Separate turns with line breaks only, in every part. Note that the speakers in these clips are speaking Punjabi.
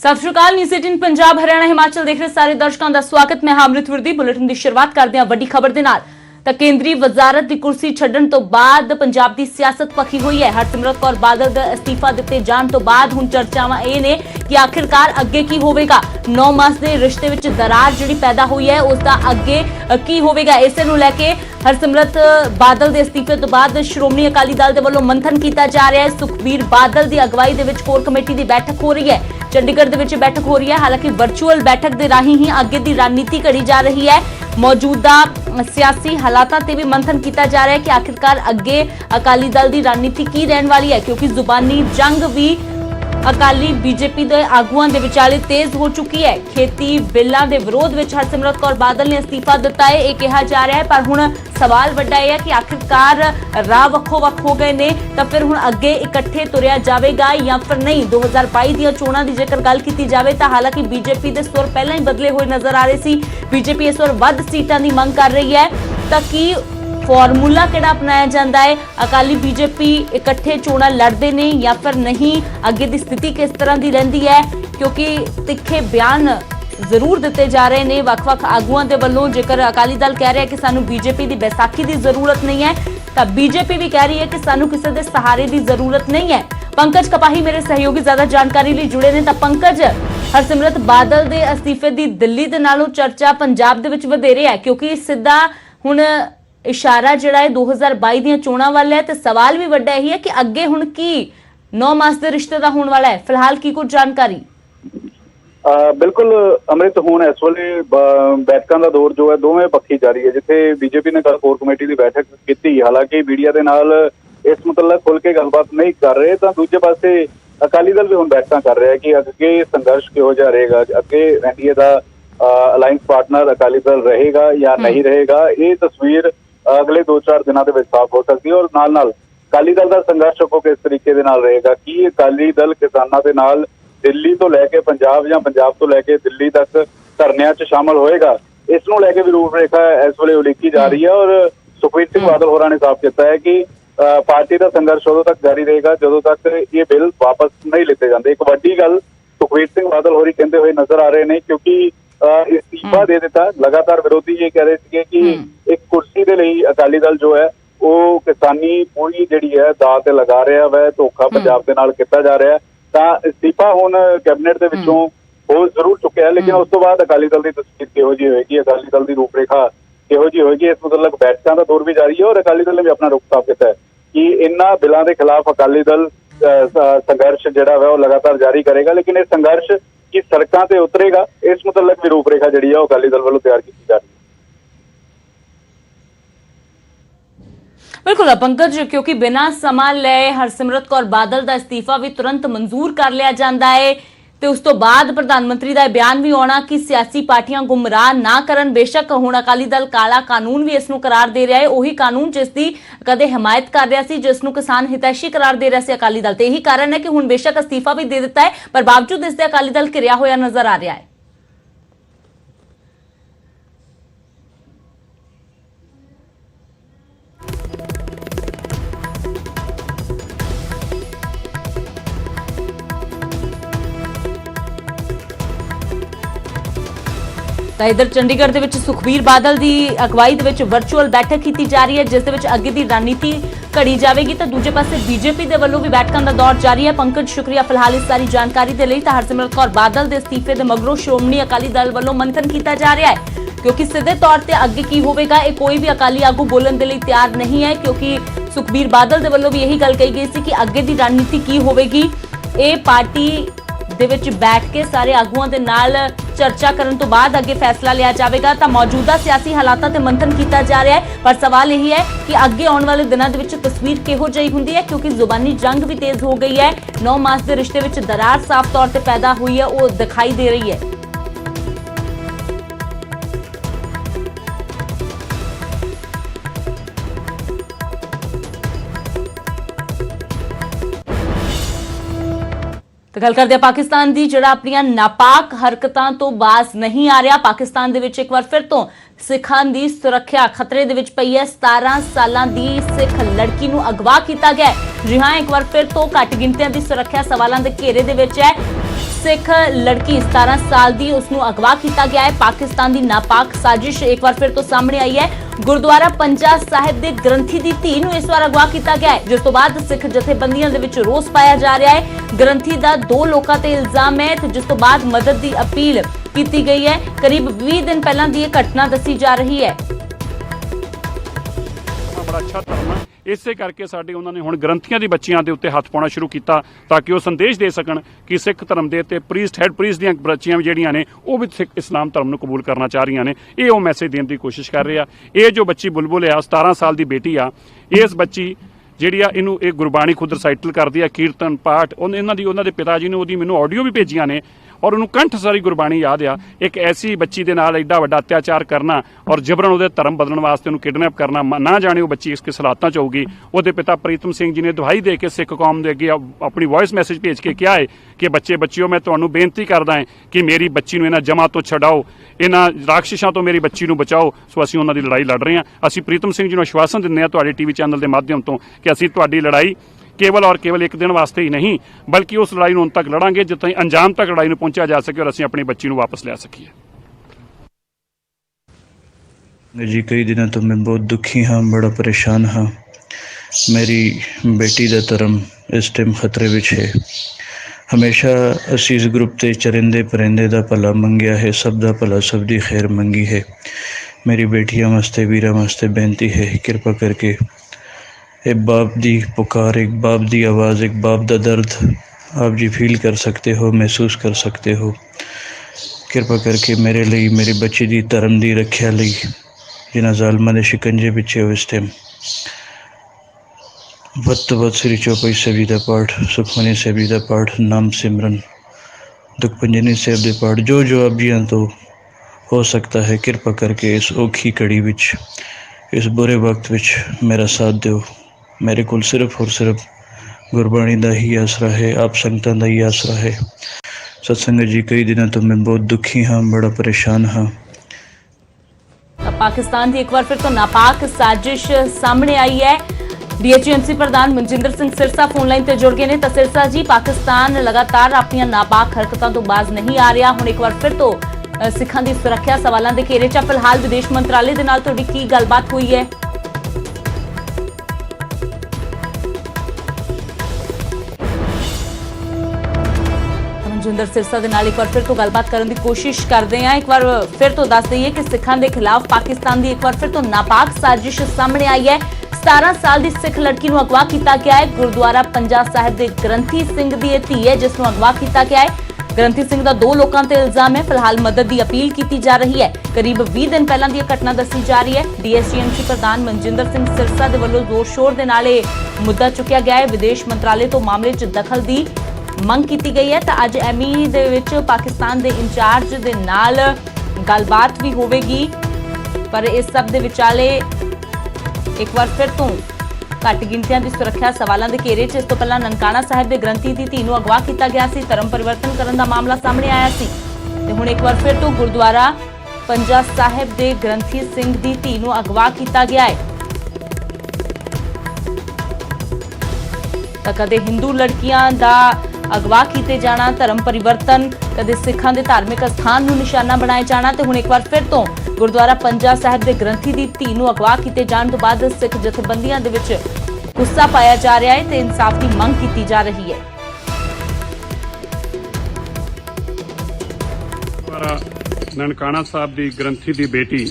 सत श्री अकाल। न्यूज़ 18 पंजाब हरियाणा हिमाचल देख रहे सारे दर्शकों का स्वागत। मैं अमृत विरदी। बुलेटिन की शुरुआत करते हैं वड्डी खबर दे नाल। ਤਾਂ ਕੇਂਦਰੀ ਵਜ਼ਾਰਤ ਦੀ ਕੁਰਸੀ ਛੱਡਣ ਤੋਂ ਬਾਅਦ ਪੰਜਾਬ ਦੀ ਸਿਆਸਤ ਪੱਖੀ ਹੋਈ ਹੈ। ਹਰਸਿਮਰਤ ਕੌਰ ਬਾਦਲ ਦਾ ਅਸਤੀਫਾ ਦਿੱਤੇ ਜਾਣ ਤੋਂ ਬਾਅਦ ਹੁਣ ਚਰਚਾਵਾਂ ਇਹ ਨੇ ਕਿ ਆਖਿਰਕਾਰ ਅੱਗੇ ਕੀ ਹੋਵੇਗਾ। 9 ਮਾਸ ਦੇ ਰਿਸ਼ਤੇ ਵਿੱਚ ਦਰਾਰ ਜਿਹੜੀ ਪੈਦਾ ਹੋਈ ਹੈ ਉਸ ਦਾ ਅੱਗੇ ਕੀ ਹੋਵੇਗਾ। ਇਸੇ ਨੂੰ ਲੈ ਕੇ ਹਰਸਿਮਰਤ ਬਾਦਲ ਦੇ ਅਸਤੀਫੇ ਤੋਂ ਬਾਅਦ ਸ਼੍ਰੋਮਣੀ ਅਕਾਲੀ ਦਲ ਦੇ ਵੱਲੋਂ ਮੰਥਨ ਕੀਤਾ ਜਾ ਰਿਹਾ ਹੈ। ਸੁਖਬੀਰ ਬਾਦਲ ਦੀ ਅਗਵਾਈ ਦੇ ਵਿੱਚ ਕੋਰ ਕਮੇਟੀ ਦੀ ਬੈਠਕ ਹੋ ਰਹੀ ਹੈ। ਚੰਡੀਗੜ੍ਹ ਦੇ ਵਿੱਚ ਬੈਠਕ ਹੋ ਰਹੀ ਹੈ। ਹਾਲਾਂਕਿ ਵਰਚੁਅਲ ਬੈਠਕ ਦੇ ਰਾਹੀਂ ਹੀ ਅੱਗੇ ਦੀ ਰਣਨੀਤੀ ਘੜੀ ਜਾ ਰਹੀ ਹੈ। मौजूदा सियासी हालातों ते भी मंथन किया जा रहा है कि आखिरकार अगे अकाली दल की रणनीति की रहने वाली है, क्योंकि जुबानी जंग भी अकाली बीजेपी के आगुआं दे विचाले तेज हो चुकी है। खेती बिलों के विरोध में हरसिमरत कौर बादल ने अस्तीफा दिता है, यह कहा जा रहा है। पर हुण सवाल वड्डा है कि आखिरकार राह वक्खो वक् हो गए ने, तो फिर हुण अगे इकट्ठे तुरिया जाएगा या फिर नहीं। 2022 दी चोणां दी जेकर गल कीती जावे तां हालांकि बीजेपी के सुर पहलां ही बदले हुए नजर आ रहे सी। बीजेपी इस वार वध सीटां दी मंग कर रही है, ताकि फॉर्मूला किहड़ा अपनाया जाता है। अकाली बीजेपी इकट्ठे चोणां लड़ते ने या फिर नहीं, अगे की स्थिति किस तरह की रहिंदी है, क्योंकि तिखे बयान जरूर दिते जा रहे हैं वख-वख आगुआं दे वल्लों। जेकर अकाली दल कह रहा है कि सानू बीजेपी की बैसाखी की जरूरत नहीं है, तो बीजेपी भी कह रही है कि सानू किसी के सहारे की जरूरत नहीं है। पंकज कपाही मेरे सहयोगी ज्यादा जानकारी लिए जुड़े ने। पंकज, हरसिमरत बादल के अस्तीफे की दिल्ली दे नालों चर्चा पंजाब दे विच वधेरे है, क्योंकि सीधा हुण इशारा जिहड़ा है 2022 दी चोणां वाल है। तो सवाल भी वड्डा यही है कि अगे हुण की 9 मास के रिश्ते का होने वाला है। फिलहाल की कुछ जानकारी?
बिल्कुल अमृत, हुण इस वेले बैठकों का दौर जो है दोवें पक्षी जारी है। जिथे बीजेपी ने कल कोर कमेटी की बैठक की, हालांकि मीडिया के नाल इस मतलब खुल के गलबात नहीं कर रहे, तो दूजे पासे अकाली दल भी हुण बैठक कर रहा है कि अगे संघर्ष किहो जिहा रहेगा, अगे एनडीए का अलायंस पार्टनर अकाली दल रहेगा या नहीं रहेगा। ये तस्वीर अगले 2-4 दिनों के साफ हो सकती है। और नाल नाल अकाली दल का संघर्ष को किस तरीके दे नाल रहेगा, कि अकाली दल किसानों के नाल दिल्ली तो लैके पंजाब या पंजाब तो लैके दिल्ली तक धरनियां च शामिल होएगा, इसनूं लैके भी रूपरेखा इस वेले उलीकी जा रही है। और सुखबीर सिंह बादल होरां ने साफ किया है कि पार्टी का संघर्ष उदों तक जारी रहेगा जदों तक ये बिल वापस नहीं लिते जाते। एक वड्डी गल सुखबीर सिंह बादल होरी कहते हुए नजर आ रहे हैं, क्योंकि इस्तीफा दे दिता। लगातार विरोधी ये कह रहे थे कि एक कुर्सी के लिए अकाली दल जो है वो किसानी पूरी जी है दाव ते लगा रहा है, धोखा पंजाब के नाल किया जा रहा है। तो इस्तीफा हुण कैबिनेट के विचों हो जरूर चुका है, लेकिन उस तो बाद अकाली दल की तस्वीर किहो जी होएगी, अकाली दल की रूपरेखा किहो जी होएगी, इस मतलब बैठकों का दौर भी जारी है। और अकाली दल ने भी अपना रुख साफ किया है कि इन्हां बिलों के खिलाफ अकाली दल संघर्ष जिहड़ा है वो लगातार जारी करेगा। लेकिन यह संघर्ष कि सड़कों पर उतरेगा, इस मतलब भी रूपरेखा जी है अकाली दल वालों तैयार की जा रही है।
बिल्कुल पंकज, क्योंकि बिना समा ले हरसिमरत कौर बादल का इस्तीफा भी तुरंत मंजूर कर लिया जाता है, तो उस तो बाद प्रधानमंत्री का बयान भी आना कि सियासी पार्टियां गुमराह ना करन। बेशक हुण अकाली दल काला कानून भी इसनूं करार दे रहा है, उही कानून जिसकी कदे हिमायत कर रहा सी, जिसनूं किसान हितैषी करार दे रहा सी अकाली दल। तो यही कारण है कि हुण बेशक इस्तीफा भी दे दिता है, पर बावजूद इसके अकाली दल घिरिया होया नजर आ रहा है। तो इधर चंडीगढ़ के विच सुखबीर बादल की अगवाई दे विच वर्चुअल बैठक की जा रही है, जिस दे विच अगे की रणनीति घड़ी जाएगी। तो दूजे पासे बीजेपी के वलों भी बैठकों का दौर जारी है। पंकज, शुक्रिया फिलहाल इस सारी जानकारी के लिए। तो हरसिमरत कौर बादल के इस्तीफे के मगरों श्रोमणी अकाली दल वलों मंथन किया जा रहा है, क्योंकि सीधे तौर पर अगे की होगा ये कोई भी अकाली आगू बोलने के लिए तैयार नहीं है, क्योंकि सुखबीर बादल के वलों भी यही गल कही गई थी कि अगे की रणनीति की होगी। ये पार्टी दे विच बैठ के सारे आगुआं दे नाल चर्चा करन तो बाद अगे फैसला लिया जाएगा। तो मौजूदा सियासी हालातों ते मंथन किया जा रहा है, पर सवाल यही है कि अगे आने वाले दिनों दे विच तस्वीर किहो जिही हुंदी है, क्योंकि जुबानी जंग भी तेज हो गई है। 9 मास के रिश्ते विच दरार साफ तौर पर पैदा हुई है, वो दिखाई दे रही है। तो गल करते पाकिस्तान की, जिहड़ा अपनियां नापाक हरकतां तो बाज नहीं आ रहा। पाकिस्तान दे विच एक बार फिर तो सिखां दी सुरक्षा खतरे दे विच पई है। 17 सालां दी सिख लड़की नूं अगवा किया गया। जी हां, एक बार फिर तो घट गिणतियां दी सुरक्षा सवालों के घेरे दे विच है। सिख लड़की 17 साल दी उसनू अगवा किया गया है। पाकिस्तान की नापाक साजिश एक बार फिर तो सामने आई है। गुरुद्वारा पंजा साहिब के ग्रंथी की धी नू इस बार अगवा किया गया है, जिस तो बाद सिख जथेबंदियों दे विच रोस पाया जा रहा है। ग्रंथी का 2 लोगों ते इल्जाम है, तो जिस तो बाद मदद की अपील की गई है। करीब 20 दिन पहला दी यह घटना दसी जा रही है।
बड़ा अच्छा धर्म है, इसे करके साडे उन्होंने हुण ग्रंथियां दी बच्चियां दे उत्ते हथ पाउणा शुरू किया ताकि वो संदेश दे सकन कि सिख धर्म दे ते प्रीस्ट हैड प्रीस्ट दीयां बच्चियां जिहड़ियां ने वो भी सिख इस्लाम धर्म नूं कबूल करना चाह रही ने। ये वो मैसेज देने की कोशिश कर रहे आ। ये जो बच्ची बुलबुल आ 17 साल की बेटी आ, इस बच्ची ਜਿਹੜੀ ਆ ਇਹਨੂੰ ਇਹ ਗੁਰਬਾਣੀ ਖੁਦ ਰਸਾਈਟਲ ਕਰਦੀ ਆ, ਕੀਰਤਨ ਪਾਠ ਉਹਨਾਂ ਦੇ ਪਿਤਾ ਜੀ ਨੇ ਉਹਦੀ ਮੈਨੂੰ ਆਡੀਓ ਵੀ ਭੇਜੀਆਂ ਨੇ ਔਰ ਉਹਨੂੰ ਕੰਠ ਸਾਰੀ ਗੁਰਬਾਣੀ ਯਾਦ ਆ। ਇੱਕ ਐਸੀ ਬੱਚੀ ਦੇ ਨਾਲ ਐਡਾ ਵੱਡਾ ਅਤਿਆਚਾਰ ਕਰਨਾ ਔਰ ਜਬਰਨ ਉਹਦੇ ਧਰਮ ਬਦਲਣ ਵਾਸਤੇ ਉਹਨੂੰ ਕਿਡਨੈਪ ਕਰਨਾ, ਨਾ ਜਾਣੇ ਉਹ ਬੱਚੀ ਇਸ ਕਿਸ ਹਾਲਾਤਾਂ 'ਚ ਹੋਊਗੀ। ਉਹਦੇ ਪਿਤਾ ਪ੍ਰੀਤਮ ਸਿੰਘ ਜੀ ਨੇ ਦੁਹਾਈ ਦੇ ਕੇ ਸਿੱਖ ਕੌਮ ਦੇ ਅੱਗੇ ਆਪਣੀ ਵੌਇਸ ਮੈਸੇਜ ਭੇਜ ਕੇ ਕਿਹਾ ਹੈ ਕਿ ਬੱਚਿਓ ਮੈਂ ਤੁਹਾਨੂੰ ਬੇਨਤੀ ਕਰਦਾ ਹਾਂ ਕਿ ਮੇਰੀ ਬੱਚੀ ਨੂੰ ਇਹਨਾਂ ਜਮਾਂ ਤੋਂ ਛਡਾਓ, ਇਹਨਾਂ ਰਾਖਸ਼ਾਂ ਤੋਂ ਮੇਰੀ ਬੱਚੀ ਨੂੰ ਬਚਾਓ। ਸੋ ਅਸੀਂ ਉਹਨਾਂ ਦੀ ਲੜਾਈ ਲੜ ਰਹੇ ਹਾਂ। ਅਸੀਂ ਪ੍ਰੀਤਮ ਸਿੰਘ ਜੀ ਨੂੰ ਆਸ਼ਵਾਸਨ ਦਿੰਦੇ ਹਾਂ ਤੁਹਾਡੇ ਟੀਵੀ ਚੈਨਲ ਦੇ ਮਾਧਿਅਮ ਤੋਂ ਕਿ ਅਸੀਂ ਤੁਹਾਡੀ ਲੜਾਈ केवल और केवल एक दिन वास्ते ही नहीं बल्कि उस लड़ाई उन तक लड़ांगे जित तक अंजाम तक लड़ाई पहुंचा जा सके और असं अपनी बच्ची वापस लिया सकीए।
जी कई दिनों तो मैं बहुत दुखी हाँ, बड़ा परेशान हाँ। मेरी बेटी का धर्म इस टाइम खतरे विच है। हमेशा असी इस ग्रुप से चरिंदे परिंदे का भला मंगिया है, सब का भला सब की खैर मंगी है। मेरी बेटियां वास्ते वीरां वास्ते बेनती है, कृपा करके एक बाप दी पुकार, एक बाप दी आवाज़, एक बाप दा दर्द आप जी फील कर सकते हो, महसूस कर सकते हो। कृपा करके मेरे लिए, मेरी बच्ची दी धर्म दी रख्या लई जिन्हां ज़ालमां दे शिकंजे पिछे हो इस टाइम वध तो वध श्री चौपाई साहिब दा पाठ, सुखमनी साहिब दा पाठ, नाम सिमरन, दुखभंजनी साहिब दे पाठ, जो जो आप जियां तो हो सकता है कृपा करके इस औखी कड़ी विच, इस बुरे वक्त विच मेरा साथ दो। मेरे को सिर्फ और सिर्फ गुरबाणी का ही आसरा है, आप संगतां का ही आसरा है। सत्संगत जी कई दिनों तो मैं बहुत दुखी हाँ, बड़ा परेशान हाँ।
पाकिस्तान की एक बार फिर तो नापाक साजिश सामने आई है। डीएचएमसी प्रधान मनजिंदर सिंह सिरसा फोन लाइन पर जुड़ गए हैं। तो सिरसा जी, पाकिस्तान लगातार अपन नापाक हरकतों तो बाज नहीं आ रहा, हुण एक बार फिर तो सिखां की सुरक्षा सवालों के घेरे च। फिलहाल विदेश मंत्रालय के नाल तुहाडी की गलबात हुई है? मनजिंदर सिरसा के नाल एक बार फिर तो गलबात करने की कोशिश करते हैं। एक बार फिर तो दस दईए कि सिखां के खिलाफ पाकिस्तान की एक बार फिर तो नापाक साजिश सामने आई है। 17 साल की सिख लड़की को अगवा किया गया है। गुरुद्वारा पंजा साहिब के ग्रंथी सिंह की यह धी है जिसनों अगवा किया गया है। ग्रंथी सिंह का 2 लोगों ते इल्जाम है। फिलहाल मदद की अपील की जा रही है। करीब 20 दिन पहला दी घटना दसी जा रही है। डीएसजीएमसी प्रधान मनजिंदर सिंह सिरसा के वलों जोर शोर के नाल मुद्दा चुकया गया है। विदेश मंत्रालय तो मामले च दखल की मंग की गई है। तो अज एमी दे विच पाकिस्तान के इंचार्ज के नाल गलबात भी होगी, पर इस सब के विचाले एक बार फिर तो घट गिनतियां की सुरक्षा सवालों के घेरे च। इस तो पहला ननकाना साहिब के ग्रंथी की धी नूं अगवा किया गया सी, धर्म परिवर्तन करने का मामला सामने आया सी। ते हुण एक बार फिर तो गुरुद्वारा पंजा साहिब के ग्रंथी सिंह की धी नूं अगवा किया गया है। तो कदे हिंदू लड़कियां का अगवा किए जाना, धर्म परिवर्तन, कदे सिखां दे धार्मिक स्थान नूं निशाना बनाए जाना। तो हुण एक बार फिर तो गुरुद्वारा पंजा साहिब के ग्रंथी की धी नूं अगवा किए जाने तो बाद सिख जथेबंदियां दे विच गुस्सा पाया जा रहा है, तो इंसाफ की मंग की जा रही है।
ननकाना साहब की ग्रंथी की बेटी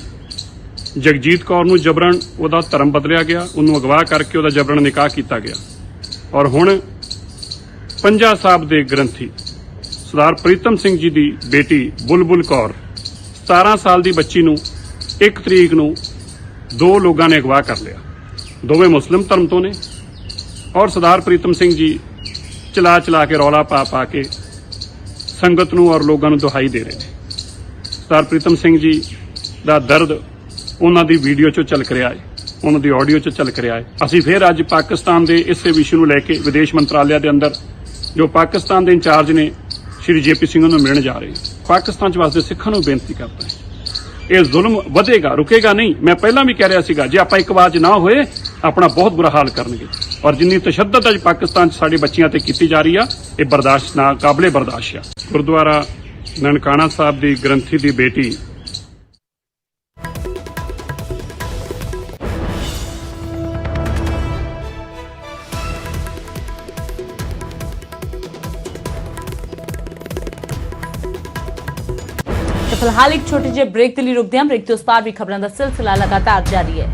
जगजीत कौर नूं जबरन उहदा धर्म बदलिया गया, उन्होंने अगवा करके उहदा जबरन निकाह किया गया और हुण पंजा साहब के ग्रंथी सरदार प्रीतम सिंह जी की बेटी बुलबुल कौर 17 साल की बच्ची नूं 1 तरीक नूं 2 लोगों ने अगवा कर लिया। दोवें मुस्लिम धर्म तो ने और सरदार प्रीतम सिंह जी चला के रौला पा के संगत नूं और लोगों नूं दुहाई दे रहे हैं। सरदार प्रीतम सिंह जी का दर्द उन्हां दी वीडियो चो झलक रहा है, उन्हां दी ऑडियो चो झलक रहा है। असीं फिर अज पाकिस्तान के इस विषय नूं लैके विदेश मंत्रालय के अंदर जो पाकिस्तान के इंचार्ज ने श्री JP सिंह नूं मिलण जा रहे हैं। पाकिस्तान च वसदे सिखां नूं बेनती करता है ਇਹ ਜ਼ੁਲਮ ਵਧੇਗਾ, ਰੁਕੇਗਾ ਨਹੀਂ। ਮੈਂ ਪਹਿਲਾਂ ਵੀ ਕਹਿ ਰਿਹਾ ਸੀਗਾ, ਜੇ ਆਪਾਂ ਇੱਕ ਆਵਾਜ਼ ਨਾ ਹੋਏ ਆਪਣਾ ਬਹੁਤ ਬੁਰਾ ਹਾਲ ਕਰਨਗੇ। ਔਰ ਜਿੰਨੀ ਤਸ਼ੱਦਦ ਅੱਜ ਪਾਕਿਸਤਾਨ 'ਚ ਸਾਡੇ ਬੱਚਿਆਂ ਤੇ ਕੀਤੀ ਜਾ ਰਹੀ ਆ, ਇਹ ਬਰਦਾਸ਼ਤ ਨਾ ਕਾਬਲੇ ਬਰਦਾਸ਼ਤ ਆ। ਗੁਰਦੁਆਰਾ ਨਨਕਾਣਾ ਸਾਹਿਬ ਦੀ ਗ੍ਰੰਥੀ ਦੀ ਬੇਟੀ
ਫਿਲਹਾਲ ਇੱਕ ਛੋਟੇ ਜਿਹੇ ਬ੍ਰੇਕ ਦੇ ਲਈ ਰੁਕਦੇ ਹਾਂ। ਬ੍ਰੇਕ ਤੋਂ ਉਸ ਪਾਰ ਵੀ ਖਬਰਾਂ ਦਾ ਸਿਲਸਿਲਾ ਲਗਾਤਾਰ ਜਾਰੀ ਹੈ।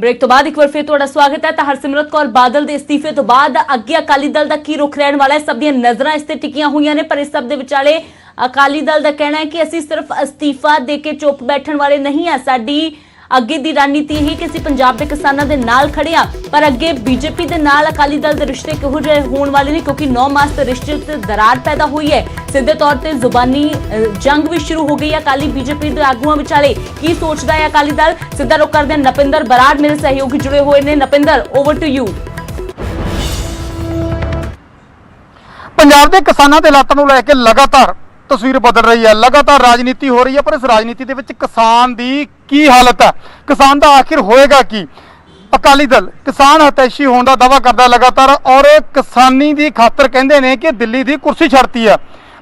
ਬ੍ਰੇਕ ਤੋਂ ਬਾਅਦ ਇੱਕ ਵਾਰ ਫਿਰ ਤੁਹਾਡਾ ਸਵਾਗਤ ਹੈ। ਤਾਂ ਹਰਸਿਮਰਤ ਕੌਰ ਬਾਦਲ ਦੇ ਅਸਤੀਫੇ ਤੋਂ ਬਾਅਦ ਅੱਗੇ ਅਕਾਲੀ ਦਲ ਦਾ ਕੀ ਰੁਖ ਰਹਿਣ ਵਾਲਾ ਹੈ, ਸਭ ਦੀਆਂ ਨਜ਼ਰਾਂ ਇਸ ਤੇ ਟਿਕੀਆਂ ਹੋਈਆਂ ਨੇ। ਪਰ ਇਸ ਸਭ ਦੇ ਵਿਚਾਲੇ ਅਕਾਲੀ ਦਲ ਦਾ ਕਹਿਣਾ ਹੈ ਕਿ ਅਸੀਂ ਸਿਰਫ ਅਸਤੀਫਾ ਦੇ ਕੇ ਚੁੱਪ ਬੈਠਣ ਵਾਲੇ ਨਹੀਂ ਹਾਂ। ਸਾਡੀ ਅੱਗੇ ਦੀ ਰਣਨੀਤੀ ਇਹ ਕਿ ਅਸੀਂ ਪੰਜਾਬ ਦੇ ਕਿਸਾਨਾਂ ਦੇ ਨਾਲ ਖੜੇ ਹਾਂ। ਪਰ ਅੱਗੇ ਬੀਜੇਪੀ ਦੇ ਨਾਲ ਅਕਾਲੀ ਦਲ ਦੇ ਰਿਸ਼ਤੇ ਕਿਹੋ ਜਿਹੇ ਹੋਣ ਵਾਲੇ ਨੇ, ਕਿਉਂਕਿ 9 ਮਾਸ ਦੇ ਰਿਸ਼ਤੇ ਤੇ ਦਰਾਰ ਪੈਦਾ ਹੋਈ ਹੈ। ਸਿੱਧੇ ਤੌਰ ਤੇ ਜ਼ੁਬਾਨੀ ਜੰਗ ਵੀ ਸ਼ੁਰੂ ਹੋ ਗਈ ਹੈ ਅਕਾਲੀ ਬੀਜੇਪੀ ਦੇ ਆਗੂਆਂ ਵਿਚਾਲੇ। ਕੀ ਸੋਚਦਾ ਹੈ ਅਕਾਲੀ ਦਲ? ਸਿੱਧਾ ਰੁਖ ਕਰਦੇ ਹਾਂ ਨਪਿੰਦਰ ਬਰਾੜ ਮੇਰੇ ਸਹਿਯੋਗੀ ਜੁੜੇ ਹੋਏ ਨੇ। Napinder, over to you.
Punjab ਦੇ ਕਿਸਾਨਾਂ ਦੇ ਹਾਲਾਤਾਂ ਨੂੰ ਲੈ ਕੇ ਲਗਾਤਾਰ ਤਸਵੀਰ ਬਦਲ ਰਹੀ ਹੈ, ਲਗਾਤਾਰ ਰਾਜਨੀਤੀ ਹੋ ਰਹੀ ਹੈ। ਪਰ ਇਸ ਰਾਜਨੀਤੀ ਦੇ ਵਿੱਚ ਕਿਸਾਨ ਦੀ ਕੀ ਹਾਲਤ ਹੈ, ਕਿਸਾਨ ਦਾ ਆਖਿਰ ਹੋਏਗਾ ਕੀ? ਅਕਾਲੀ ਦਲ ਕਿਸਾਨ ਹਤੈਸ਼ੀ ਹੋਣ ਦਾ ਦਾਅਵਾ ਕਰਦਾ ਲਗਾਤਾਰ, ਔਰ ਕਿਸਾਨੀ ਦੀ ਖਾਤਰ ਕਹਿੰਦੇ ਨੇ ਕਿ ਦਿੱਲੀ ਦੀ ਕੁਰਸੀ ਛੱਡਤੀ ਹੈ।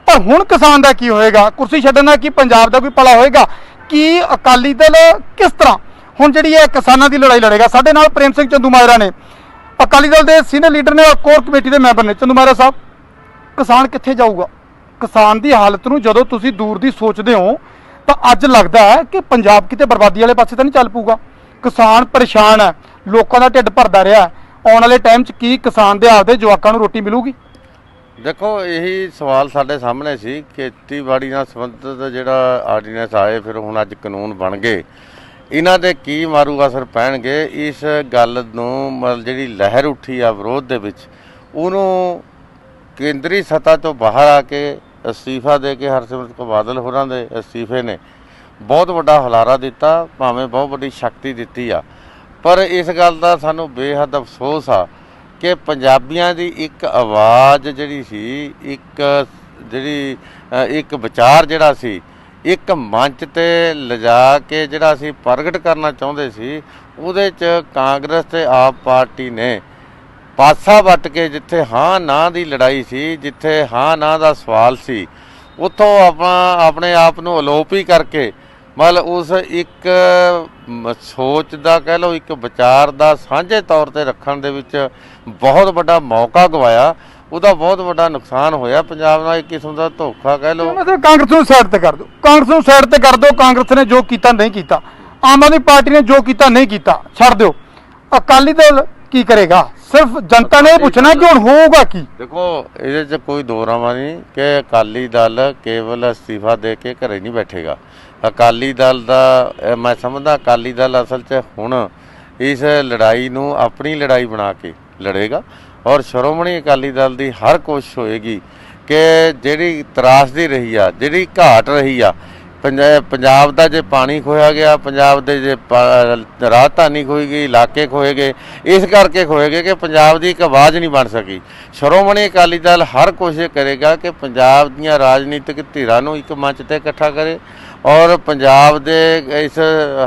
ਪਰ ਹੁਣ ਕਿਸਾਨ ਦਾ ਕੀ ਹੋਏਗਾ? ਕੁਰਸੀ ਛੱਡਣ ਨਾਲ ਕੀ ਪੰਜਾਬ ਦਾ ਕੋਈ ਭਲਾ ਹੋਏਗਾ? ਕੀ ਅਕਾਲੀ ਦਲ ਕਿਸ ਤਰ੍ਹਾਂ ਹੁਣ ਜਿਹੜੀ ਹੈ ਕਿਸਾਨਾਂ ਦੀ ਲੜਾਈ ਲੜੇਗਾ? ਸਾਡੇ ਨਾਲ ਪ੍ਰੇਮ ਸਿੰਘ ਚੰਦੂਮਾਜਰਾ ਨੇ, ਅਕਾਲੀ ਦਲ ਦੇ ਸੀਨੀਅਰ ਲੀਡਰ ਨੇ ਔਰ ਕੋਰ ਕਮੇਟੀ ਦੇ ਮੈਂਬਰ ਨੇ। ਚੰਦੂਮਾਜਰਾ ਸਾਹਿਬ, ਕਿਸਾਨ ਕਿੱਥੇ ਜਾਊਗਾ? ਕਿਸਾਨ ਦੀ ਹਾਲਤ ਨੂੰ ਜਦੋਂ ਤੁਸੀਂ ਦੂਰ ਦੀ ਸੋਚਦੇ ਹੋ ਤਾਂ ਅੱਜ ਲੱਗਦਾ ਹੈ ਕਿ ਪੰਜਾਬ ਕਿਤੇ ਬਰਬਾਦੀ ਵਾਲੇ ਪਾਸੇ ਤਾਂ ਨਹੀਂ ਚੱਲ ਪਊਗਾ। ਕਿਸਾਨ ਪਰੇਸ਼ਾਨ ਹੈ, ਲੋਕਾਂ ਦਾ ਢਿੱਡ ਭਰਦਾ ਰਿਹਾ। ਆਉਣ ਵਾਲੇ ਟਾਈਮ 'ਚ ਕੀ ਕਿਸਾਨ ਦੇ ਆਪਦੇ ਜਵਾਕਾਂ ਨੂੰ ਰੋਟੀ ਮਿਲੂਗੀ?
ਦੇਖੋ, ਇਹੀ ਸਵਾਲ ਸਾਡੇ ਸਾਹਮਣੇ ਸੀ। ਖੇਤੀਬਾੜੀ ਨਾਲ ਸੰਬੰਧਿਤ ਜਿਹੜਾ ਆਰਡੀਨੈਂਸ ਆਏ, ਫਿਰ ਹੁਣ ਅੱਜ ਕਾਨੂੰਨ ਬਣ ਗਏ, ਇਹਨਾਂ ਦੇ ਕੀ ਮਾਰੂ ਅਸਰ ਪੈਣਗੇ? ਇਸ ਗੱਲ ਨੂੰ ਮਤਲਬ ਜਿਹੜੀ ਲਹਿਰ ਉੱਠੀ ਆ ਵਿਰੋਧ ਦੇ ਵਿੱਚ, ਉਹਨੂੰ ਕੇਂਦਰੀ ਸੱਤਾ ਤੋਂ ਬਾਹਰ ਆ ਕੇ ਅਸਤੀਫਾ ਦੇ ਕੇ ਹਰਸਿਮਰਤ ਕੌਰ ਬਾਦਲ ਹੋਰਾਂ ਦੇ ਅਸਤੀਫੇ ਨੇ ਬਹੁਤ ਵੱਡਾ ਹੁਲਾਰਾ ਦਿੱਤਾ, ਭਾਵੇਂ ਬਹੁਤ ਵੱਡੀ ਸ਼ਕਤੀ ਦਿੱਤੀ ਆ। ਪਰ ਇਸ ਗੱਲ ਦਾ ਸਾਨੂੰ ਬੇਹੱਦ ਅਫਸੋਸ ਆ ਕਿ ਪੰਜਾਬੀਆਂ ਦੀ ਇੱਕ ਆਵਾਜ਼ ਜਿਹੜੀ ਸੀ, ਇੱਕ ਵਿਚਾਰ ਜਿਹੜਾ ਸੀ, ਇੱਕ ਮੰਚ ਤੇ ਲਿਜਾ ਕੇ ਜਿਹੜਾ ਅਸੀਂ ਪ੍ਰਗਟ ਕਰਨਾ ਚਾਹੁੰਦੇ ਸੀ, ਉਹਦੇ 'ਚ ਕਾਂਗਰਸ ਤੇ ਆਪ ਪਾਰਟੀ ਨੇ ਪਾਸਾ ਵੱਟ ਕੇ, ਜਿੱਥੇ ਹਾਂ ਨਾ ਦੀ ਲੜਾਈ ਸੀ, ਜਿੱਥੇ ਹਾਂ ਨਾ ਦਾ ਸਵਾਲ ਸੀ, ਉੱਥੋਂ ਆਪਣੇ ਆਪ ਨੂੰ ਅਲੋਪ ਹੀ ਕਰਕੇ ਮਤਲਬ ਉਸ ਇੱਕ ਸੋਚ ਦਾ ਕਹਿ ਲਓ, ਇੱਕ ਵਿਚਾਰ ਦਾ ਸਾਂਝੇ ਤੌਰ ਤੇ ਰੱਖਣ ਦੇ ਵਿੱਚ ਬਹੁਤ ਵੱਡਾ ਮੌਕਾ ਗਵਾਇਆ। ਉਹਦਾ ਬਹੁਤ ਵੱਡਾ ਨੁਕਸਾਨ ਹੋਇਆ ਪੰਜਾਬ ਨਾਲ। ਇੱਕ ਕਿਸਮ ਦਾ ਧੋਖਾ ਕਹਿ ਲਓ।
ਮਤਲਬ ਕਾਂਗਰਸ ਨੂੰ ਸਾਈਡ ਤੇ ਕਰ ਦਿਓ, ਕਾਂਗਰਸ ਨੂੰ ਸਾਈਡ ਤੇ ਕਰ ਦਿਓ। ਕਾਂਗਰਸ ਨੇ ਜੋ ਕੀਤਾ ਨਹੀਂ ਕੀਤਾ, ਆਮ ਆਦਮੀ ਪਾਰਟੀ ਨੇ ਜੋ ਕੀਤਾ ਨਹੀਂ ਕੀਤਾ, ਛੱਡ ਦਿਓ। ਅਕਾਲੀ ਦਲ ਕੀ ਕਰੇਗਾ? ਸਿਰਫ ਜਨਤਾ ਨੇ ਇਹ ਪੁੱਛਣਾ ਕਿ ਹੁਣ ਹੋਊਗਾ ਕੀ?
ਦੇਖੋ, ਇਹਦੇ 'ਚ ਕੋਈ ਦੋ ਰਾਵਾਂ ਨਹੀਂ ਕਿ ਅਕਾਲੀ ਦਲ ਕੇਵਲ ਅਸਤੀਫਾ ਦੇ ਕੇ ਘਰੇ ਨਹੀਂ ਬੈਠੇਗਾ। ਅਕਾਲੀ ਦਲ ਦਾ ਮੈਂ ਸਮਝਦਾ ਅਕਾਲੀ ਦਲ ਅਸਲ 'ਚ ਹੁਣ ਇਸ ਲੜਾਈ ਨੂੰ ਆਪਣੀ ਲੜਾਈ ਬਣਾ ਕੇ ਲੜੇਗਾ। ਔਰ ਸ਼੍ਰੋਮਣੀ ਅਕਾਲੀ ਦਲ ਦੀ ਹਰ ਕੋਸ਼ਿਸ਼ ਹੋਏਗੀ ਕਿ ਜਿਹੜੀ ਤਰਾਸਦੀ ਰਹੀ ਆ, ਜਿਹੜੀ ਘਾਟ ਰਹੀ ਆ ਪੰਜਾਬ ਦਾ, ਜੇ ਪਾਣੀ ਖੋਇਆ ਗਿਆ, ਪੰਜਾਬ ਦੇ ਜੇ ਰਾਜਧਾਨੀ ਖੋਈ ਗਈ, ਇਲਾਕੇ ਖੋਏ ਗਏ, ਇਸ ਕਰਕੇ ਖੋਏ ਗਏ ਕਿ ਪੰਜਾਬ ਦੀ ਇੱਕ ਆਵਾਜ਼ ਨਹੀਂ ਬਣ ਸਕੀ। ਸ਼੍ਰੋਮਣੀ ਅਕਾਲੀ ਦਲ ਹਰ ਕੋਸ਼ਿਸ਼ ਕਰੇਗਾ ਕਿ ਪੰਜਾਬ ਦੀਆਂ ਰਾਜਨੀਤਿਕ ਧਿਰਾਂ ਨੂੰ ਇੱਕ ਮੰਚ ਤੇ ਇਕੱਠਾ ਕਰੇ ਔਰ ਪੰਜਾਬ ਦੇ ਇਸ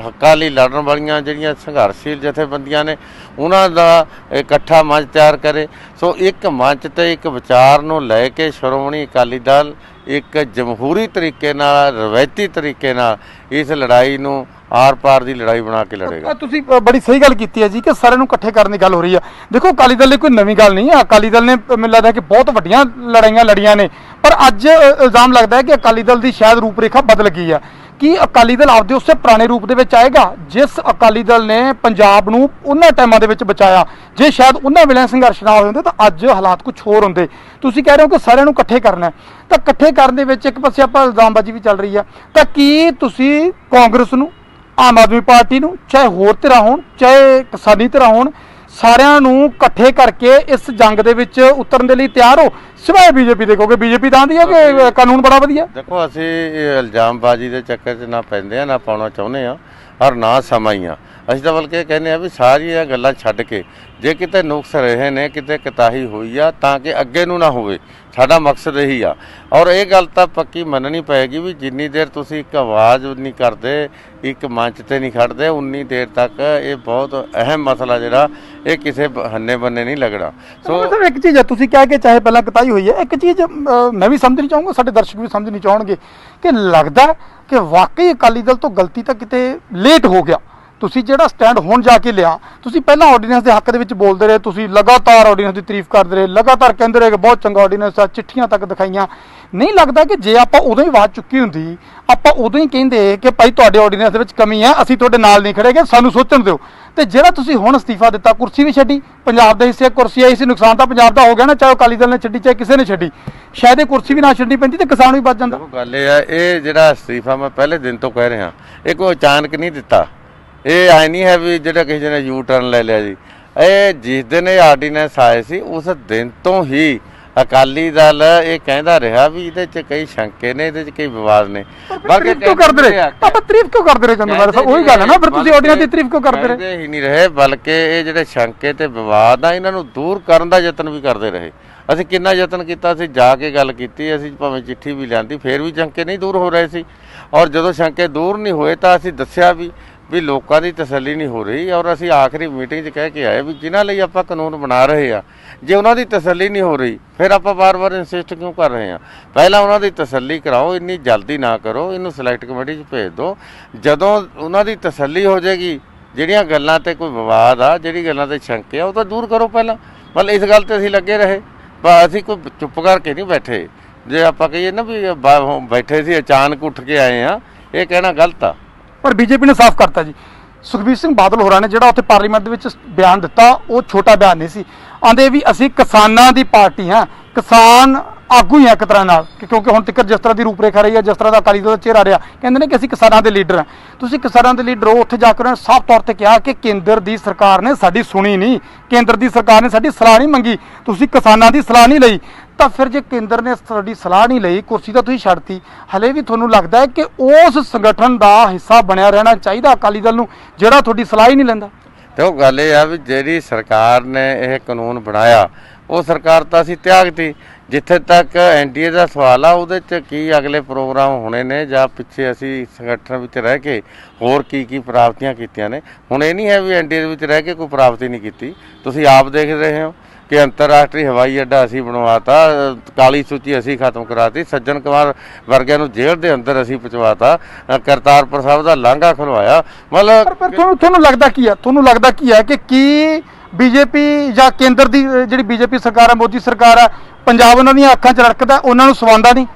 ਹੱਕਾਂ ਲਈ ਲੜਨ ਵਾਲੀਆਂ ਜਿਹੜੀਆਂ ਸੰਘਰਸ਼ੀਲ ਜਥੇਬੰਦੀਆਂ ਨੇ, ਉਹਨਾਂ ਦਾ ਇਕੱਠਾ ਮੰਚ ਤਿਆਰ ਕਰੇ। ਸੋ ਇੱਕ ਮੰਚ ਤੇ ਇੱਕ ਵਿਚਾਰ ਨੂੰ ਲੈ ਕੇ ਸ਼੍ਰੋਮਣੀ ਅਕਾਲੀ ਦਲ ਇੱਕ ਜਮਹੂਰੀ ਤਰੀਕੇ ਨਾਲ, ਰਵਾਇਤੀ ਤਰੀਕੇ ਨਾਲ ਇਸ ਲੜਾਈ ਨੂੰ ਆਰ-ਪਾਰ ਦੀ ਲੜਾਈ ਬਣਾ ਕੇ ਲੜੇਗਾ।
ਤੁਸੀਂ ਬੜੀ ਸਹੀ ਗੱਲ ਕੀਤੀ ਹੈ ਜੀ ਕਿ ਸਾਰਿਆਂ ਨੂੰ ਇਕੱਠੇ ਕਰਨ ਦੀ ਗੱਲ ਹੋ ਰਹੀ ਹੈ। ਦੇਖੋ, ਅਕਾਲੀ ਦਲ ਲਈ ਕੋਈ ਨਵੀਂ ਗੱਲ ਨਹੀਂ ਹੈ। ਅਕਾਲੀ ਦਲ ਨੇ ਮੈਨੂੰ ਲੱਗਦਾ ਕਿ ਬਹੁਤ ਵੱਡੀਆਂ ਲੜਾਈਆਂ ਲੜੀਆਂ ਨੇ, ਪਰ ਅੱਜ ਇਲਜ਼ਾਮ ਲੱਗਦਾ ਹੈ ਕਿ ਅਕਾਲੀ ਦਲ ਦੀ ਸ਼ਾਇਦ ਰੂਪਰੇਖਾ ਬਦਲ ਗਈ ਹੈ। ਕੀ ਅਕਾਲੀ ਦਲ ਆਪਦੇ ਉਸੇ ਪੁਰਾਣੇ ਰੂਪ ਦੇ ਵਿੱਚ ਆਏਗਾ ਜਿਸ ਅਕਾਲੀ ਦਲ ਨੇ ਪੰਜਾਬ ਨੂੰ ਉਹਨਾਂ ਟਾਈਮਾਂ ਦੇ ਵਿੱਚ ਬਚਾਇਆ? ਜੇ ਸ਼ਾਇਦ ਉਹਨਾਂ ਵੇਲੇ ਸੰਘਰਸ਼ ਨਾ ਹੋਏ ਹੁੰਦੇ ਤਾਂ ਅੱਜ ਹਾਲਾਤ ਕੁਝ ਹੋਰ ਹੁੰਦੇ। ਤੁਸੀਂ ਕਹਿ ਰਹੇ ਹੋ ਕਿ ਸਾਰਿਆਂ ਨੂੰ ਇਕੱਠੇ ਕਰਨਾ, ਤਾਂ ਇਕੱਠੇ ਕਰਨ ਦੇ ਵਿੱਚ ਇੱਕ ਪਾਸੇ ਆਪਾਂ ਇਲਜ਼ਾਮਬਾਜ਼ੀ ਵੀ ਚੱਲ ਰਹੀ ਆ, ਤਾਂ ਕੀ ਤੁਸੀਂ ਕਾਂਗਰਸ ਨੂੰ, ਆਮ ਆਦਮੀ ਪਾਰਟੀ ਨੂੰ, ਚਾਹੇ ਹੋਰ ਧਿਰਾਂ ਹੋਣ, ਚਾਹੇ ਕਿਸਾਨੀ ਧਿਰਾਂ ਹੋਣ, ਸਾਰਿਆਂ ਨੂੰ ਇਕੱਠੇ ਕਰਕੇ ਇਸ ਜੰਗ ਦੇ ਵਿੱਚ ਉਤਰਨ ਦੇ ਲਈ ਤਿਆਰ ਹੋ, ਸਿਵਾਏ ਬੀਜੇਪੀ ਦੇ? ਕਿਉਂਕਿ ਬੀਜੇਪੀ ਤਾਂ ਆਂਦੀ ਹੈ ਕਿ ਕਾਨੂੰਨ ਬੜਾ ਵਧੀਆ।
ਦੇਖੋ, ਅਸੀਂ ਇਹ ਇਲਜ਼ਾਮਬਾਜ਼ੀ ਦੇ ਚੱਕਰ 'ਚ ਨਾ ਪੈਂਦੇ ਆ, ਨਾ ਪਾਉਣਾ ਚਾਹੁੰਦੇ ਆ, ਔਰ ਨਾ ਸਮਾਂ ਹੀ ਆ। ਅਸੀਂ ਤਾਂ ਬਲਕਿ ਕਹਿੰਦੇ ਆ ਵੀ ਸਾਰੀਆਂ ਗੱਲਾਂ ਛੱਡ ਕੇ ਜੇ ਕਿਤੇ ਨੁਕਸ ਰਹੇ ਨੇ, ਕਿਤੇ ਕਿਤਾਹੀ ਹੋਈ ਆ, ਤਾਂ ਕਿ ਅੱਗੇ ਨੂੰ ਨਾ ਹੋਵੇ। ਸਾਡਾ ਮਕਸਦ ਇਹੀ ਆ। ਔਰ ਇਹ ਗੱਲ ਤਾਂ ਪੱਕੀ ਮੰਨਣੀ ਪਏਗੀ ਵੀ ਜਿੰਨੀ ਦੇਰ ਤੁਸੀਂ ਇੱਕ ਆਵਾਜ਼ ਨਹੀਂ ਕਰਦੇ, ਇੱਕ ਮੰਚ ਤੇ ਨਹੀਂ ਖੜਦੇ, ਉਨੀ ਦੇਰ ਤੱਕ ਇਹ ਬਹੁਤ ਅਹਿਮ ਮਸਲਾ ਜਿਹੜਾ ਇਹ ਕਿਸੇ ਹੰਨੇ ਬੰਨੇ ਨਹੀਂ ਲੱਗਣਾ।
ਸੋ ਇੱਕ ਚੀਜ਼ ਹੈ, ਤੁਸੀਂ ਕਹਿ ਕੇ ਚਾਹੇ ਪਹਿਲਾਂ ਕਤਾਈ ਹੋਈ ਹੈ, ਇੱਕ ਚੀਜ਼ ਮੈਂ ਵੀ ਸਮਝਣੀ ਚਾਹੂੰਗਾ, ਸਾਡੇ ਦਰਸ਼ਕ ਵੀ ਸਮਝਣੀ ਚਾਹਣਗੇ ਕਿ ਲੱਗਦਾ ਕਿ ਵਾਕਈ ਅਕਾਲੀ ਦਲ ਤੋਂ ਗਲਤੀ ਤਾਂ ਕਿਤੇ ਲੇਟ ਹੋ ਗਿਆ। ਤੁਸੀਂ ਜਿਹੜਾ ਸਟੈਂਡ ਹੁਣ ਜਾ ਕੇ ਲਿਆ, ਤੁਸੀਂ ਪਹਿਲਾਂ ਆਰਡੀਨੈਂਸ ਦੇ ਹੱਕ ਦੇ ਵਿੱਚ ਬੋਲਦੇ ਰਹੇ, ਤੁਸੀਂ ਲਗਾਤਾਰ ਆਰਡੀਨੈਂਸ ਦੀ ਤਾਰੀਫ ਕਰਦੇ ਰਹੇ, ਲਗਾਤਾਰ ਕਹਿੰਦੇ ਰਹੇ ਕਿ ਬਹੁਤ ਚੰਗਾ ਆਰਡੀਨੈਂਸ ਆ, ਚਿੱਠੀਆਂ ਤੱਕ ਦਿਖਾਈਆਂ। ਨਹੀਂ ਲੱਗਦਾ ਕਿ ਜੇ ਆਪਾਂ ਉਦੋਂ ਹੀ ਆਵਾਜ਼ ਚੁੱਕੀ ਹੁੰਦੀ, ਆਪਾਂ ਉਦੋਂ ਹੀ ਕਹਿੰਦੇ ਕਿ ਭਾਈ ਤੁਹਾਡੇ ਆਰਡੀਨੈਂਸ ਦੇ ਵਿੱਚ ਕਮੀ ਹੈ, ਅਸੀਂ ਤੁਹਾਡੇ ਨਾਲ ਨਹੀਂ ਖੜੇਗੇ, ਸਾਨੂੰ ਸੋਚਣ ਦਿਓ। ਤੇ ਜਿਹੜਾ ਤੁਸੀਂ ਹੁਣ ਅਸਤੀਫਾ ਦਿੱਤਾ, ਕੁਰਸੀ ਵੀ ਛੱਡੀ, ਪੰਜਾਬ ਦੇ ਹਿੱਸੇ ਕੁਰਸੀ ਆਈ ਸੀ, ਨੁਕਸਾਨ ਤਾਂ ਪੰਜਾਬ ਦਾ ਹੋ ਗਿਆ ਨਾ, ਚਾਹੇ ਅਕਾਲੀ ਦਲ ਨੇ ਛੱਡੀ ਚਾਹੇ ਕਿਸੇ ਨੇ ਛੱਡੀ। ਸ਼ਾਇਦ ਇਹ ਕੁਰਸੀ ਵੀ ਨਾ ਛੱਡਣੀ ਪੈਂਦੀ ਤੇ ਕਿਸਾਨ ਵੀ ਬਚ ਜਾਂਦਾ।
ਗੱਲ ਇਹ ਹੈ, ਇਹ ਜਿਹੜਾ ਅਸਤੀਫਾ ਮੈਂ ਪਹਿਲੇ ਦਿਨ ਤੋਂ ਕਹਿ ਰਿਹਾ, ਇਹ ਕੋਈ ਅਚਾਨਕ ਨਹੀਂ ਦਿੱਤਾ। ਇਹ ਐ ਨਹੀਂ ਹੈ ਵੀ ਜਿਹੜਾ ਕਿਸੇ ਨੇ ਯੂ ਟਰਨ ਲੈ ਲਿਆ ਜੀ। ਇਹ ਜਿਸ ਦਿਨ ਇਹ ਆਰਡੀਨੈਂਸ ਆਏ ਸੀ ਉਸ ਦਿਨ ਤੋਂ ਹੀ ਅਕਾਲੀ ਦਲ ਇਹ ਕਹਿੰਦਾ ਰਿਹਾ ਵੀ ਇਹਦੇ 'ਚ ਕਈ ਸ਼ੰਕੇ ਨੇ, ਇਹਦੇ 'ਚ ਕਈ ਵਿਵਾਦ ਨੇ।
ਬਾਕੀ ਕਿਉਂ ਕਰਦੇ ਰਹੇ ਆਪਾਂ, ਤਾਰੀਫ ਕਿਉਂ ਕਰਦੇ ਰਹੇ ਚੰਦੂਮਾਜਰਾ ਸਾਹਿਬ? ਉਹੀ ਗੱਲ ਹੈ ਨਾ, ਫਿਰ ਤੁਸੀਂ ਆਰਡੀਨੈਂਸ ਦੀ ਤਾਰੀਫ ਕਿਉਂ ਕਰਦੇ ਰਹੇ?
ਹੀ ਨਹੀਂ ਰਹੇ, ਬਲਕਿ ਇਹ ਜਿਹੜੇ ਸ਼ੰਕੇ ਤੇ ਵਿਵਾਦ ਆ ਇਹਨਾਂ ਨੂੰ ਦੂਰ ਕਰਨ ਦਾ ਯਤਨ ਵੀ ਕਰਦੇ ਰਹੇ। ਅਸੀਂ ਕਿੰਨਾ ਯਤਨ ਕੀਤਾ, ਅਸੀਂ ਜਾ ਕੇ ਗੱਲ ਕੀਤੀ, ਅਸੀਂ ਭਾਵੇਂ ਚਿੱਠੀ ਵੀ ਲਿਆਂਦੀ, ਫਿਰ ਵੀ ਸ਼ੰਕੇ ਨਹੀਂ ਦੂਰ ਹੋ ਰਹੇ ਸੀ। ਔਰ ਜਦੋਂ ਸ਼ੰਕੇ ਦੂਰ ਨਹੀਂ ਹੋਏ ਤਾਂ ਅਸੀਂ ਦੱਸਿਆ ਵੀ ਲੋਕਾਂ ਦੀ ਤਸੱਲੀ ਨਹੀਂ ਹੋ ਰਹੀ। ਔਰ ਅਸੀਂ ਆਖਰੀ ਮੀਟਿੰਗ 'ਚ ਕਹਿ ਕੇ ਆਏ ਵੀ ਜਿਨ੍ਹਾਂ ਲਈ ਆਪਾਂ ਕਾਨੂੰਨ ਬਣਾ ਰਹੇ ਆ, ਜੇ ਉਹਨਾਂ ਦੀ ਤਸੱਲੀ ਨਹੀਂ ਹੋ ਰਹੀ ਫਿਰ ਆਪਾਂ ਵਾਰ-ਵਾਰ ਇਨਸਿਸਟ ਕਿਉਂ ਕਰ ਰਹੇ ਆ? ਪਹਿਲਾਂ ਉਹਨਾਂ ਦੀ ਤਸੱਲੀ ਕਰਾਓ, ਇੰਨੀ ਜਲਦੀ ਨਾ ਕਰੋ, ਇਹਨੂੰ ਸਿਲੈਕਟ ਕਮੇਟੀ 'ਚ ਭੇਜ ਦਿਓ। ਜਦੋਂ ਉਹਨਾਂ ਦੀ ਤਸੱਲੀ ਹੋ ਜਾਏਗੀ, ਜਿਹੜੀਆਂ ਗੱਲਾਂ ਤੇ ਕੋਈ ਵਿਵਾਦ ਆ, ਜਿਹੜੀ ਗੱਲਾਂ ਤੇ ਸ਼ੰਕੇ ਆ, ਉਹ ਤਾਂ ਦੂਰ ਕਰੋ ਪਹਿਲਾਂ। ਮਤਲਬ ਇਸ ਗੱਲ ਤੇ ਅਸੀਂ ਲੱਗੇ ਰਹੇ, ਅਸੀਂ ਕੋਈ ਚੁੱਪ ਕਰਕੇ ਨਹੀਂ ਬੈਠੇ। ਜੇ ਆਪਾਂ ਕਹੀਏ ਨਾ ਵੀ ਬੈਠੇ ਸੀ ਅਚਾਨਕ ਉੱਠ ਕੇ ਆਏ ਆ, ਇਹ ਕਹਿਣਾ ਗਲਤ ਆ।
ਪਰ ਬੀਜੇਪੀ ਨੇ ਸਾਫ਼ ਕਰਤਾ ਜੀ, ਸੁਖਬੀਰ ਸਿੰਘ ਬਾਦਲ ਹੋਰਾਂ ਨੇ ਜਿਹੜਾ ਉੱਥੇ ਪਾਰਲੀਮੈਂਟ ਦੇ ਵਿੱਚ ਬਿਆਨ ਦਿੱਤਾ, ਉਹ ਛੋਟਾ ਬਿਆਨ ਨਹੀਂ ਸੀ। ਆਂਦੇ ਵੀ ਅਸੀਂ ਕਿਸਾਨਾਂ ਦੀ ਪਾਰਟੀ ਹਾਂ, ਕਿਸਾਨ ਆਗੂ ਹੀ ਆ ਇੱਕ ਤਰ੍ਹਾਂ ਨਾਲ, ਕਿਉਂਕਿ ਹੁਣ ਤੱਕ ਜਿਸ ਤਰ੍ਹਾਂ ਦੀ ਰੂਪਰੇਖਾ ਰਹੀ ਹੈ, ਜਿਸ ਤਰ੍ਹਾਂ ਦਾ ਅਕਾਲੀ ਦਲ ਦਾ ਚਿਹਰਾ ਰਿਹਾ, ਕਹਿੰਦੇ ਨੇ ਕਿ ਅਸੀਂ ਕਿਸਾਨਾਂ ਦੇ ਲੀਡਰ ਹਾਂ। ਤੁਸੀਂ ਕਿਸਾਨਾਂ ਦੇ ਲੀਡਰ ਹੋ, ਉੱਥੇ ਜਾ ਕੇ ਉਹਨਾਂ ਨੇ ਸਾਫ਼ ਤੌਰ ਤੇ ਕਿਹਾ ਕਿ ਕੇਂਦਰ ਦੀ ਸਰਕਾਰ ਨੇ ਸਾਡੀ ਸੁਣੀ ਨਹੀਂ, ਕੇਂਦਰ ਦੀ ਸਰਕਾਰ ਨੇ ਸਾਡੀ ਸਲਾਹ ਨਹੀਂ ਮੰਗੀ, ਤੁਸੀਂ ਕਿਸਾਨਾਂ ਦੀ ਸਲਾਹ ਨਹੀਂ ਲਈ। ਤਾਂ ਫਿਰ ਜੇ ਕੇਂਦਰ ਨੇ ਤੁਹਾਡੀ ਸਲਾਹ ਨਹੀਂ ਲਈ, ਕੁਰਸੀ ਤਾਂ ਤੁਸੀਂ ਛੱਡਤੀ, ਹਲੇ ਵੀ ਤੁਹਾਨੂੰ ਲੱਗਦਾ ਹੈ ਕਿ ਉਸ ਸੰਗਠਨ ਦਾ ਹਿੱਸਾ ਬਣਿਆ ਰਹਿਣਾ ਚਾਹੀਦਾ ਅਕਾਲੀ ਦਲ ਨੂੰ, ਜਿਹੜਾ ਤੁਹਾਡੀ ਸਲਾਹ ਹੀ ਨਹੀਂ ਲੈਂਦਾ?
ਤੇ ਉਹ ਗੱਲ ਇਹ ਆ ਵੀ ਜਿਹੜੀ ਸਰਕਾਰ ਨੇ ਇਹ ਕਾਨੂੰਨ ਬਣਾਇਆ, ਉਹ ਸਰਕਾਰ ਤਾਂ ਅਸੀਂ ਤਿਆਗਤੀ। ਜਿੱਥੇ ਤੱਕ ਐਨਡੀਏ ਦਾ ਸਵਾਲ ਆ, ਉਹਦੇ 'ਚ ਕੀ ਅਗਲੇ ਪ੍ਰੋਗਰਾਮ ਹੋਣੇ ਨੇ ਜਾਂ ਪਿੱਛੇ ਅਸੀਂ ਸੰਗਠਨ ਵਿੱਚ ਰਹਿ ਕੇ ਹੋਰ ਕੀ ਪ੍ਰਾਪਤੀਆਂ ਕੀਤੀਆਂ ਨੇ। ਹੁਣ ਇਹ ਨਹੀਂ ਹੈ ਵੀ ਐਨਡੀਏ ਦੇ ਵਿੱਚ ਰਹਿ ਕੇ ਕੋਈ ਪ੍ਰਾਪਤੀ ਨਹੀਂ ਕੀਤੀ। ਤੁਸੀਂ ਆਪ ਦੇਖ ਰਹੇ ਹੋ ਕਿ ਅੰਤਰਰਾਸ਼ਟਰੀ ਹਵਾਈ ਅੱਡਾ ਅਸੀਂ ਬਣਵਾਤਾ, ਕਾਲੀ ਸੂਚੀ ਅਸੀਂ ਖਤਮ ਕਰਾਤੀ, ਸੱਜਣ ਕੁਮਾਰ ਵਰਗਿਆਂ ਨੂੰ ਜੇਲ੍ਹ ਦੇ ਅੰਦਰ ਅਸੀਂ ਪਹੁੰਚਵਾਤਾ, ਕਰਤਾਰਪੁਰ ਸਾਹਿਬ ਦਾ ਲਾਂਘਾ ਖੁਲਵਾਇਆ। ਮਤਲਬ
ਪਰ ਤੁਹਾਨੂੰ ਲੱਗਦਾ ਕੀ ਹੈ, ਤੁਹਾਨੂੰ ਲੱਗਦਾ ਕੀ ਹੈ ਕਿ ਕੀ ਬੀਜੇਪੀ ਜਾਂ ਕੇਂਦਰ ਦੀ ਜਿਹੜੀ ਬੀਜੇਪੀ ਸਰਕਾਰ ਹੈ, ਮੋਦੀ ਸਰਕਾਰ ਹੈ, ਪੰਜਾਬ ਉਹਨਾਂ ਦੀਆਂ ਅੱਖਾਂ 'ਚ ਰੜਕਦਾ, ਉਹਨਾਂ ਨੂੰ ਸਵਾਉਂਦਾ ਨਹੀਂ?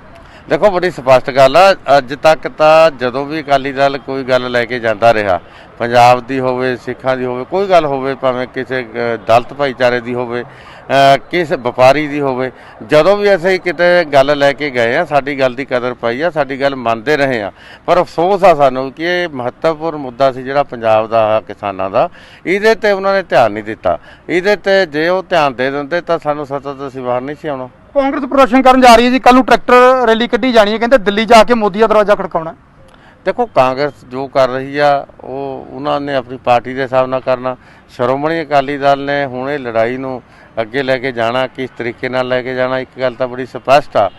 ਦੇਖੋ ਬੜੀ ਸਪਸ਼ਟ ਗੱਲ ਆ, ਅੱਜ ਤੱਕ ਤਾਂ ਜਦੋਂ ਵੀ ਅਕਾਲੀ ਦਲ ਕੋਈ ਗੱਲ ਲੈ ਕੇ ਜਾਂਦਾ ਰਿਹਾ, ਪੰਜਾਬ ਦੀ ਹੋਵੇ, ਸਿੱਖਾਂ ਦੀ ਹੋਵੇ, ਕੋਈ ਗੱਲ ਹੋਵੇ, ਭਾਵੇਂ ਕਿਸੇ ਦਲਿਤ ਭਾਈਚਾਰੇ ਦੀ ਹੋਵੇ, ਕਿਸੇ ਵਪਾਰੀ ਦੀ ਹੋਵੇ, ਜਦੋਂ ਵੀ ਅਸੀਂ ਕਿਤੇ ਗੱਲ ਲੈ ਕੇ ਗਏ ਆ, ਸਾਡੀ ਗੱਲ ਦੀ ਕਦਰ ਪਾਈ ਆ, ਸਾਡੀ ਗੱਲ ਮੰਨਦੇ ਰਹੇ ਆ। ਪਰ ਅਫਸੋਸ ਆ ਸਾਨੂੰ ਕਿ ਇਹ ਮਹੱਤਵਪੂਰਨ ਮੁੱਦਾ ਸੀ ਜਿਹੜਾ ਪੰਜਾਬ ਦਾ, ਕਿਸਾਨਾਂ ਦਾ, ਇਹਦੇ ਤੇ ਉਹਨਾਂ ਨੇ ਧਿਆਨ ਨਹੀਂ ਦਿੱਤਾ। ਇਹਦੇ ਤੇ ਜੇ ਉਹ ਧਿਆਨ ਦੇ ਦਿੰਦੇ ਤਾਂ ਸਾਨੂੰ ਸੱਤਾ ਤੋਂ ਅਸੀਂ ਬਾਹਰ ਨਹੀਂ ਸੀ ਆਉਣਾ।
ਕਾਂਗਰਸ ਪ੍ਰਦਰਸ਼ਨ ਕਰਨ ਜਾ ਰਹੀ ਹੈ ਜੀ, ਕੱਲ ਨੂੰ ਟਰੈਕਟਰ ਰੈਲੀ ਕੱਢੀ ਜਾਣੀ ਹੈ, ਕਹਿੰਦੇ ਦਿੱਲੀ ਜਾ ਕੇ ਮੋਦੀ ਦਾ ਦਰਵਾਜ਼ਾ ਖੜਕਾਉਣਾ।
ਦੇਖੋ ਕਾਂਗਰਸ ਜੋ ਕਰ ਰਹੀ ਆ ਉਹ ਉਹਨਾਂ ਨੇ ਆਪਣੀ ਪਾਰਟੀ ਦੇ ਹਿਸਾਬ ਨਾਲ ਕਰਨਾ। ਸ਼੍ਰੋਮਣੀ ਅਕਾਲੀ ਦਲ ਨੇ ਹੁਣ ਇਹ ਲੜਾਈ ਨੂੰ ਅੱਗੇ ਲੈ ਕੇ ਜਾਣਾ, ਕਿਸ ਤਰੀਕੇ ਨਾਲ ਲੈ ਕੇ ਜਾਣਾ, ਇੱਕ ਗੱਲ ਤਾਂ ਬੜੀ ਸਪਸ਼ਟ ਆ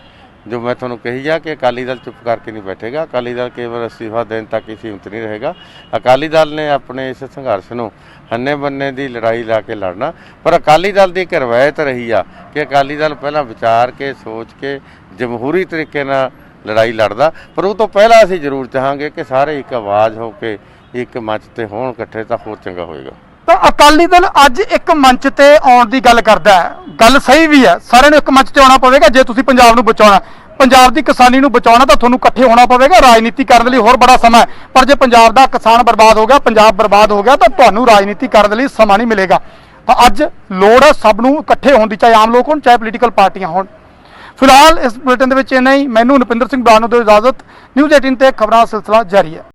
ਜੋ ਮੈਂ ਤੁਹਾਨੂੰ ਕਹੀ ਆ ਕਿ ਅਕਾਲੀ ਦਲ ਚੁੱਪ ਕਰਕੇ ਨਹੀਂ ਬੈਠੇਗਾ। ਅਕਾਲੀ ਦਲ ਕੇਵਲ ਅਸਤੀਫਾ ਦੇਣ ਤੱਕ ਹੀ ਸੀਮਿਤ ਨਹੀਂ ਰਹੇਗਾ। ਅਕਾਲੀ ਦਲ ਨੇ ਆਪਣੇ ਇਸ ਸੰਘਰਸ਼ ਨੂੰ ਹੰਨੇ ਬੰਨੇ ਦੀ ਲੜਾਈ ਲਾ ਕੇ ਲੜਨਾ। ਪਰ ਅਕਾਲੀ ਦਲ ਦੀ ਇੱਕ ਰਵਾਇਤ ਰਹੀ ਆ ਕਿ ਅਕਾਲੀ ਦਲ ਪਹਿਲਾਂ ਵਿਚਾਰ ਕੇ, ਸੋਚ ਕੇ, ਜਮਹੂਰੀ ਤਰੀਕੇ ਨਾਲ ਲੜਾਈ ਲੜਦਾ। ਪਰ ਉਹ ਤੋਂ ਪਹਿਲਾਂ ਅਸੀਂ ਜ਼ਰੂਰ ਚਾਹਾਂਗੇ ਕਿ ਸਾਰੇ ਇੱਕ ਆਵਾਜ਼ ਹੋ ਕੇ ਇੱਕ ਮੰਚ ਤੇ ਹੋਣ ਇਕੱਠੇ, ਤਾਂ ਹੋਰ ਚੰਗਾ ਹੋਏਗਾ।
ਤਾਂ ਅਕਾਲੀ ਦਲ ਅੱਜ ਇੱਕ ਮੰਚ ਤੇ ਆਉਣ ਦੀ ਗੱਲ ਕਰਦਾ ਹੈ, ਗੱਲ ਸਹੀ ਵੀ ਹੈ, ਸਾਰਿਆਂ ਨੂੰ ਇੱਕ ਮੰਚ ਤੇ ਆਉਣਾ ਪਵੇਗਾ। ਜੇ ਤੁਸੀਂ ਪੰਜਾਬ ਨੂੰ ਬਚਾਉਣਾ, ਪੰਜਾਬ ਦੀ ਕਿਸਾਨੀ ਨੂੰ ਬਚਾਉਣਾ, ਤਾਂ ਤੁਹਾਨੂੰ ਇਕੱਠੇ ਹੋਣਾ ਪਵੇਗਾ। ਰਾਜਨੀਤੀ ਕਰਨ ਲਈ ਹੋਰ ਬੜਾ ਸਮਾਂ ਹੈ, ਪਰ ਜੇ ਪੰਜਾਬ ਦਾ ਕਿਸਾਨ ਬਰਬਾਦ ਹੋ ਗਿਆ, ਪੰਜਾਬ ਬਰਬਾਦ ਹੋ ਗਿਆ, ਤਾਂ ਤੁਹਾਨੂੰ ਰਾਜਨੀਤੀ ਕਰਨ ਲਈ ਸਮਾਂ ਨਹੀਂ ਮਿਲੇਗਾ। ਤਾਂ ਅੱਜ ਲੋੜ ਹੈ ਸਭ ਨੂੰ ਇਕੱਠੇ ਹੋਣ ਦੀ, ਚਾਹੇ ਆਮ ਲੋਕ ਹੋਣ, ਚਾਹੇ ਪੋਲੀਟੀਕਲ ਪਾਰਟੀਆਂ ਹੋਣ। ਫਿਲਹਾਲ ਇਸ ਬੁਲੇਟਿਨ ਦੇ ਵਿੱਚ ਇੰਨਾ ਹੀ। ਮੈਨੂੰ ਨੁਪਿੰਦਰ ਸਿੰਘ ਬਰਾਨੋ ਤੋਂ ਇਜਾਜ਼ਤ। ਨਿਊਜ਼ 18 ਤੇ ਖਬਰਾਂ ਦਾ ਸਿਲਸਿਲਾ ਜਾਰੀ ਹੈ।